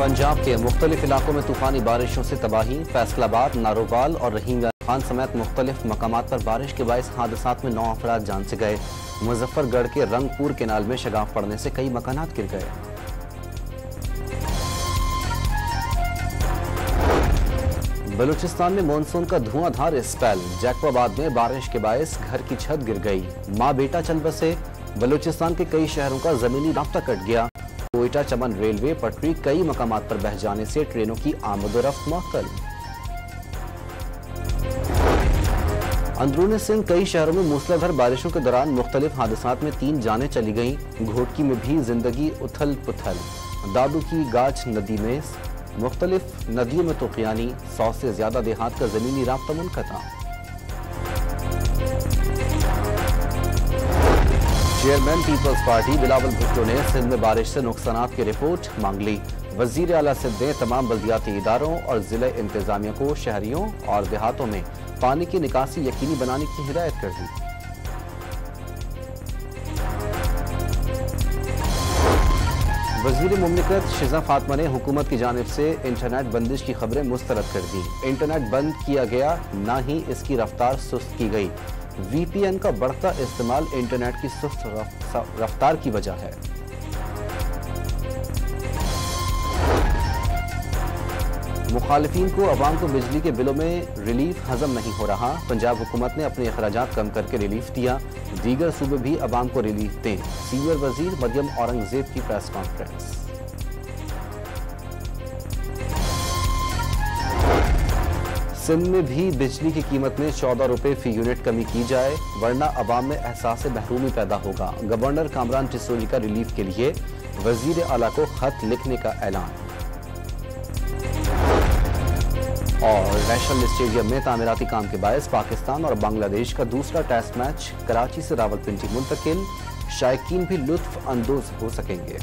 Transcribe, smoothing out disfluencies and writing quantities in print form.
पंजाब के मुख्तलिफ इलाकों में तूफानी बारिशों से तबाही। फैसलाबाद, नारोवाल और रहीम खान समेत मुख्तलिफ मकामात पर बारिश के बाइस हादसात में 9 अफराद जान से गए। मुजफ्फरगढ़ के रंगपुर केनाल में शगाफ पड़ने से कई मकानात गिर गए। बलूचिस्तान में मानसून का धुआंधार स्पेल। जैकबाबाद में बारिश के बाइस घर की छत गिर गई। माँ बेटा चल बसे। बलूचिस्तान के कई शहरों का जमीनी राब्ता कट गया। कोयटा चमन रेलवे पटरी कई मकामात पर बह जाने से ट्रेनों की आमदोरफ्त मुअत्तल। अंदरूनी सिंध कई शहरों में मूसलाधार बारिशों के दौरान मुख्तलिफ हादसात में 3 जानें चली गईं। घोटकी में भी जिंदगी उथल पुथल। दादू की गाज नदी में मुख्तलिफ नदियों में तुक़यानी। 100 से ज्यादा देहात का जमीनी राब्ता मुनक़ता। चेयरमैन पीपल्स पार्टी बिलावल भुट्टो ने सिंध में बारिश से नुकसानात की रिपोर्ट मांग ली। वजीर आला सिंध ने तमाम बल्दियाती इदारों और जिले इंतजामिया को शहरियों और देहातों में पानी की निकासी यकीनी बनाने की हिदायत कर दी। वजीर मुमलिकत शिजा फातिमा ने हुकूमत की जानिब से इंटरनेट बंदिश की खबरें मुस्तरद कर दी। इंटरनेट बंद किया गया, ना ही इसकी रफ्तार सुस्त की गई। VPN का बढ़ता इस्तेमाल इंटरनेट की सुस्त रफ्तार की वजह है। मुखालिफिन को अवाम को बिजली के बिलों में रिलीफ हजम नहीं हो रहा। पंजाब हुकूमत ने अपने अखराजात कम करके रिलीफ दिया। दीगर सूबे भी अवाम को रिलीफ दें। सीनियर वजीर मरियम औरंगजेब की प्रेस कॉन्फ्रेंस। सिंध में भी बिजली की कीमत में 14 रुपए फी यूनिट कमी की जाए, वरना अवाम में एहसास महरूमी पैदा होगा। गवर्नर कामरान टिसोली का रिलीफ के लिए वजीर आला को खत लिखने का ऐलान। और नेशनल स्टेडियम में तामीराती काम के बायस पाकिस्तान और बांग्लादेश का दूसरा टेस्ट मैच कराची से रावलपिंडी मुंतकिल। शायकीन भी लुत्फ अंदोज हो सकेंगे।